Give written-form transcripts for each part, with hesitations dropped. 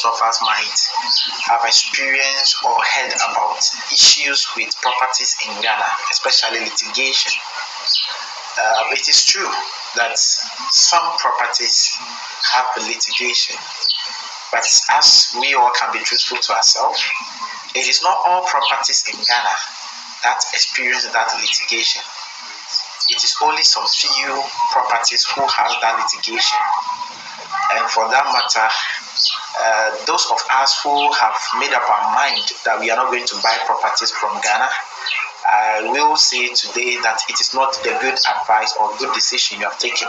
most of us might have experienced or heard about issues with properties in Ghana, especially litigation. It is true that some properties have litigation, but as we all can be truthful to ourselves, it is not all properties in Ghana that experience that litigation. It is only some few properties who have that litigation. And for that matter, those of us who have made up our mind that we are not going to buy properties from Ghana, I will say today that it is not the good advice or good decision you have taken.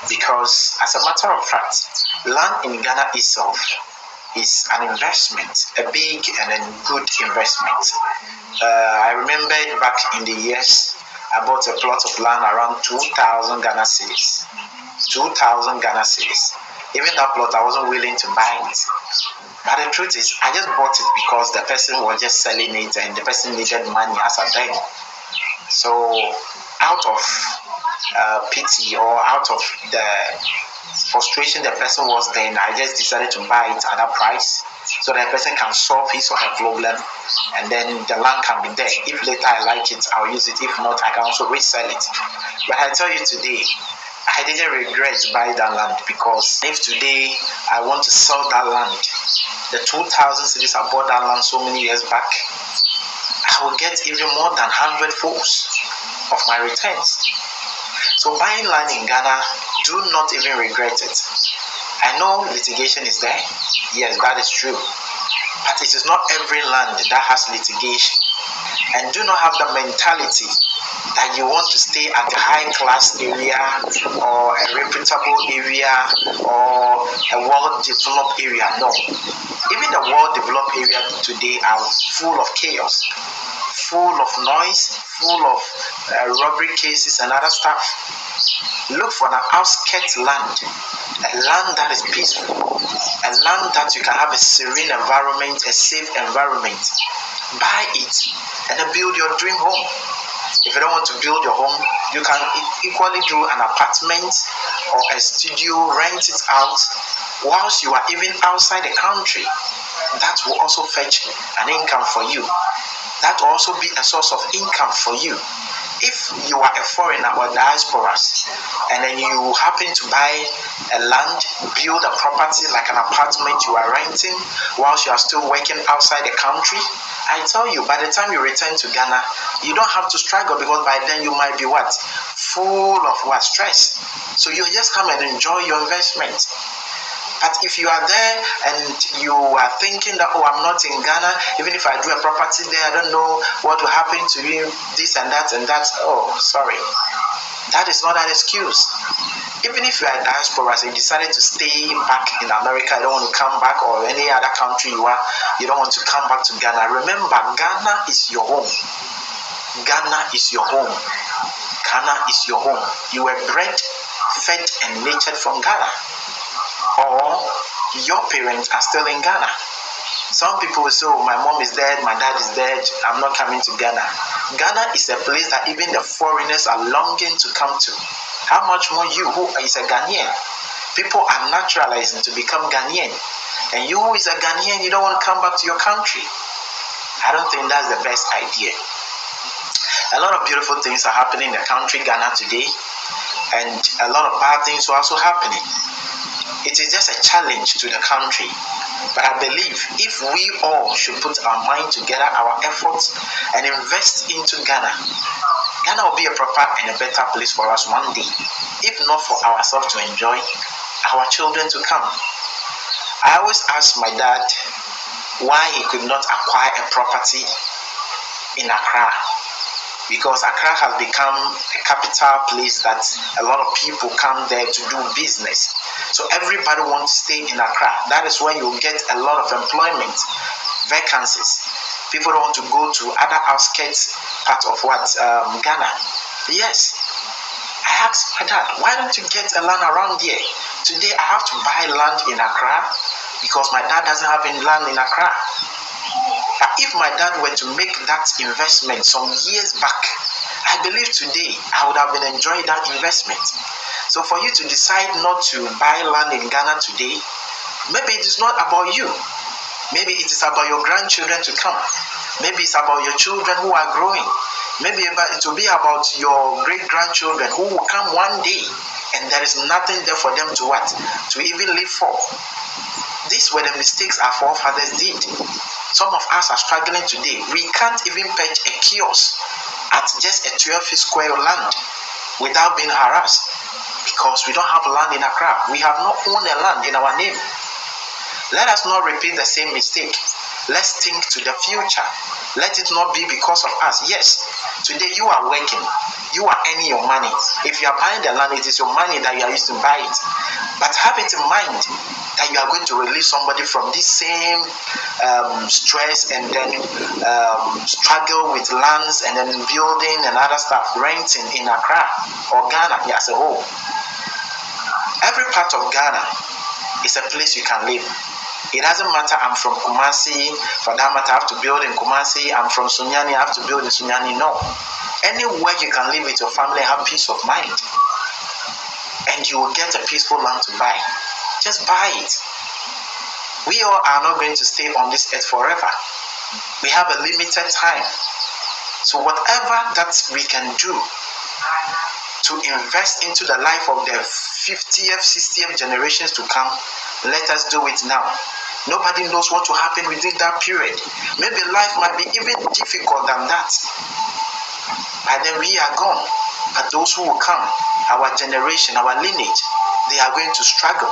Because as a matter of fact, land in Ghana itself is an investment, a big and a good investment. I remember back in the years, I bought a plot of land around 2,000 Ghana cedis. 2,000 Ghana cedis. Even that plot, I wasn't willing to buy it. But the truth is, I just bought it because the person was just selling it and the person needed money as a beg. So, out of pity or out of the frustration the person was then, I just decided to buy it at that price so that the person can solve his or her problem and then the land can be there. If later I like it, I'll use it. If not, I can also resell it. But I tell you today, I didn't regret buying that land, because if today I want to sell that land, the 2,000 cedis I bought that land so many years back, I will get even more than 100 folds of my returns. So buying land in Ghana, do not even regret it. I know litigation is there. Yes, that is true. But it is not every land that has litigation. And do not have the mentality that you want to stay at a high-class area or a reputable area or a well-developed area. No. Even the well-developed area today are full of chaos, full of noise, full of robbery cases and other stuff. Look for an outskirts land, a land that is peaceful, a land that you can have a serene environment, a safe environment. Buy it and then build your dream home. If you don't want to build your home, you can equally do an apartment or a studio, rent it out whilst you are even outside the country. That will also fetch an income for you. That will also be a source of income for you. If you are a foreigner or diasporas and then you happen to buy a land, build a property like an apartment you are renting whilst you are still working outside the country, I tell you, by the time you return to Ghana, you don't have to struggle, because by then you might be what? Full of what? Stress. So you just come and enjoy your investment. But if you are there and you are thinking that, oh, I'm not in Ghana, even if I do a property there, I don't know what will happen to you, this and that and that. Oh, sorry. That is not an excuse. Even if you are a diaspora and you decided to stay back in America, you don't want to come back, or any other country you don't want to come back to Ghana. Remember, Ghana is your home. Ghana is your home. Ghana is your home. You were bred, fed, and nurtured from Ghana. Or your parents are still in Ghana. Some people will say, oh, my mom is dead, my dad is dead, I'm not coming to Ghana. Ghana is a place that even the foreigners are longing to come to. How much more you, who is a Ghanaian? People are naturalizing to become Ghanaian. And you, who is a Ghanaian, you don't want to come back to your country. I don't think that's the best idea. A lot of beautiful things are happening in the country, Ghana, today. And a lot of bad things are also happening. It is just a challenge to the country. But I believe if we all should put our mind together, our efforts, and invest into Ghana, Ghana will be a proper and a better place for us one day. If not for ourselves to enjoy, our children to come. I always ask my dad why he could not acquire a property in Accra. Because Accra has become a capital place that a lot of people come there to do business. So everybody wants to stay in Accra. That is where you get a lot of employment vacancies. People don't want to go to other outskirts part of Ghana. Yes. I asked my dad, why don't you get a land around here? Today I have to buy land in Accra because my dad doesn't have any land in Accra. But if my dad were to make that investment some years back, I believe today I would have been enjoying that investment. So for you to decide not to buy land in Ghana today, Maybe it is not about you. Maybe it is about your grandchildren to come. Maybe it's about your children who are growing. Maybe it will be about your great-grandchildren who will come one day and there is nothing there for them to what? To even live for. These were the mistakes our forefathers did. Some of us are struggling today. We can't even patch a kiosk at just a 12 square land without being harassed because we don't have land in Accra. We have not owned a land in our name. Let us not repeat the same mistake. Let's think to the future. Let it not be because of us. Yes, today you are working. You are earning your money. If you are buying the land, it is your money that you are used to buy it. But have it in mind that you are going to release somebody from this same stress and then struggle with lands and then building and other stuff, renting in Accra or Ghana as a whole. Every part of Ghana is a place you can live. It doesn't matter I'm from Kumasi, for that matter I have to build in Kumasi, I'm from Sunyani, I have to build in Sunyani. No. Anywhere you can live with your family, have peace of mind. And you will get a peaceful land to buy. Just buy it. We all are not going to stay on this earth forever. We have a limited time. So whatever that we can do to invest into the life of the 50th, 60th generations to come, let us do it now. Nobody knows what will happen within that period. Maybe life might be even difficult than that. And then we are gone. But those who will come, our generation, our lineage, they are going to struggle.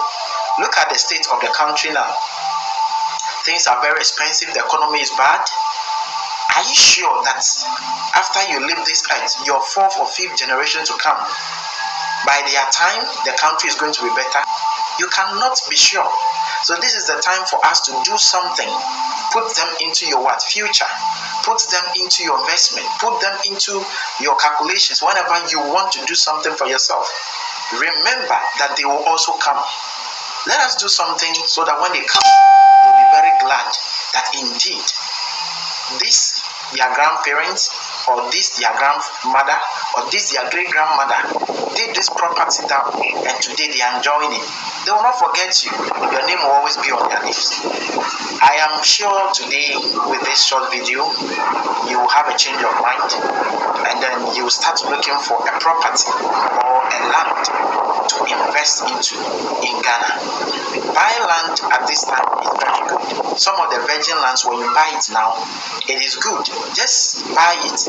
Look at the state of the country now. Things are very expensive. The economy is bad. Are you sure that after you leave this earth, your 4th or 5th generation to come, by their time, the country is going to be better? You cannot be sure. So this is the time for us to do something. Put them into your future. Put them into your investment. Put them into your calculations whenever you want to do something for yourself. Remember that they will also come. Let us do something so that when they come, you'll be very glad that indeed this their grandparents or this their grandmother or this their great-grandmother did this property down and today they are enjoying it. They will not forget you. Your name will always be on their lips. I am sure today with this short video you will have a change of mind and then you will start looking for a property or a land to invest into in Ghana. Buy land at this time is very good. Some of the virgin lands, when you buy it now, it is good. Just buy it.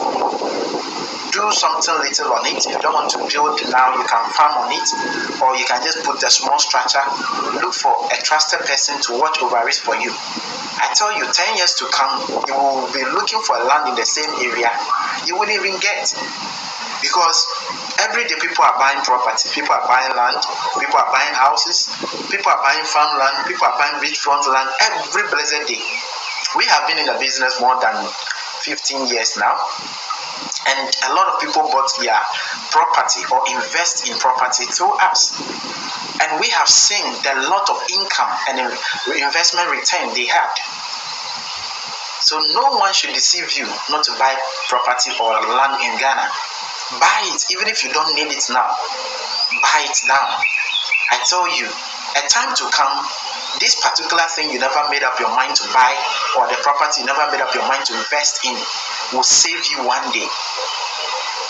Do something little on it. If you don't want to build now, you can farm on it, or you can just put the small structure. Look for a trusted person to watch over it for you. I tell you, 10 years to come, you will be looking for a land in the same area you wouldn't even get. Because every day people are buying property, people are buying land, people are buying houses, people are buying farmland, people are buying beachfront land every blessed day. We have been in the business more than 15 years now, and a lot of people bought their property or invest in property through us. And we have seen the lot of income and investment return they had. So no one should deceive you not to buy property or land in Ghana. Buy it, even if you don't need it now. Buy it now. I tell you, a time to come, this particular thing you never made up your mind to buy, or the property you never made up your mind to invest in, will save you one day.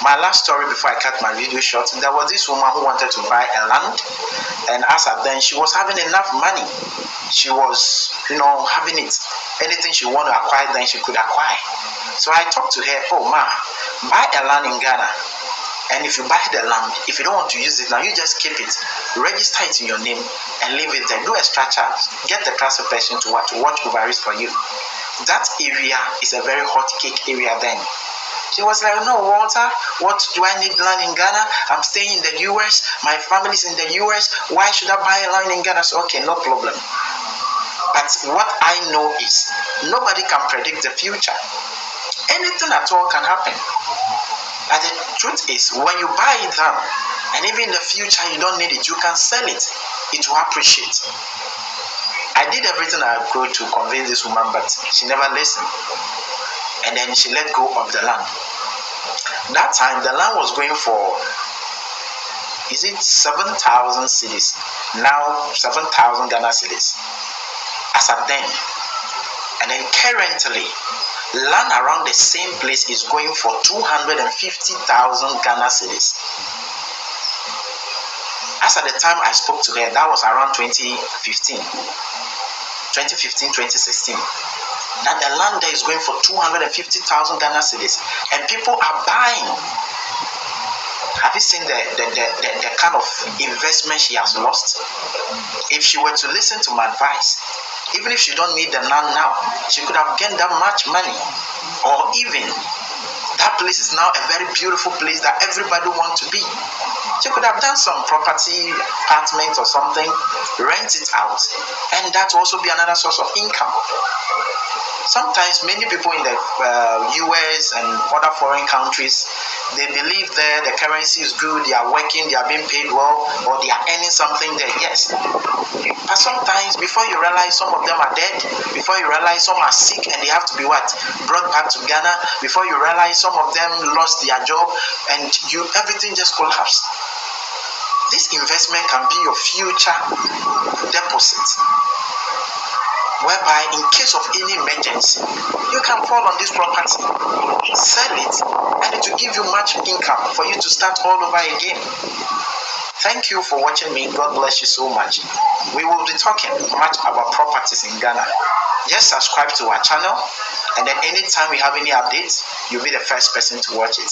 My last story before I cut my video short, there was this woman who wanted to buy a land, and as at then she was having enough money. She was, having it. Anything she wanted to acquire, then she could acquire. So I talked to her, oh ma, buy a land in Ghana. And if you buy the land, if you don't want to use it now, you just keep it, register it in your name, and leave it there. Do a structure, get the trusted person to watch over it for you. That area is a very hot cake area then. She was like, no, Walter, what do I need land in Ghana? I'm staying in the US, my family's in the US, why should I buy a land in Ghana? So, okay, no problem. But what I know is, nobody can predict the future. Anything at all can happen. But the truth is, when you buy it now, and even in the future you don't need it, you can sell it. It will appreciate. I did everything I could to convince this woman, but she never listened. And then she let go of the land. That time, the land was going for, 7,000 cedis? Now, 7,000 Ghana cedis. as at then. And then currently, land around the same place is going for 250,000 Ghana cedis. As at the time I spoke to her, that was around 2015, 2016. Now the land there is going for 250,000 Ghana cedis, and people are buying. Have you seen the kind of investment she has lost? If she were to listen to my advice, even if she don't need the land now, she could have gained that much money. Or even that place is now a very beautiful place that everybody wants to be. She could have done some property, apartment or something, rent it out, and that will also be another source of income. Sometimes many people in the US and other foreign countries, they believe there the currency is good, they are working, they are being paid well, or they are earning something there, yes. But sometimes before you realize some of them are dead, before you realize some are sick and they have to be brought back to Ghana, before you realize some of them lost their job and everything just collapsed. This investment can be your future deposit, whereby in case of any emergency, you can fall on this property, sell it, and it will give you much income for you to start all over again. Thank you for watching me. God bless you so much. We will be talking much about properties in Ghana. Just subscribe to our channel, and then anytime we have any updates, you'll be the first person to watch it.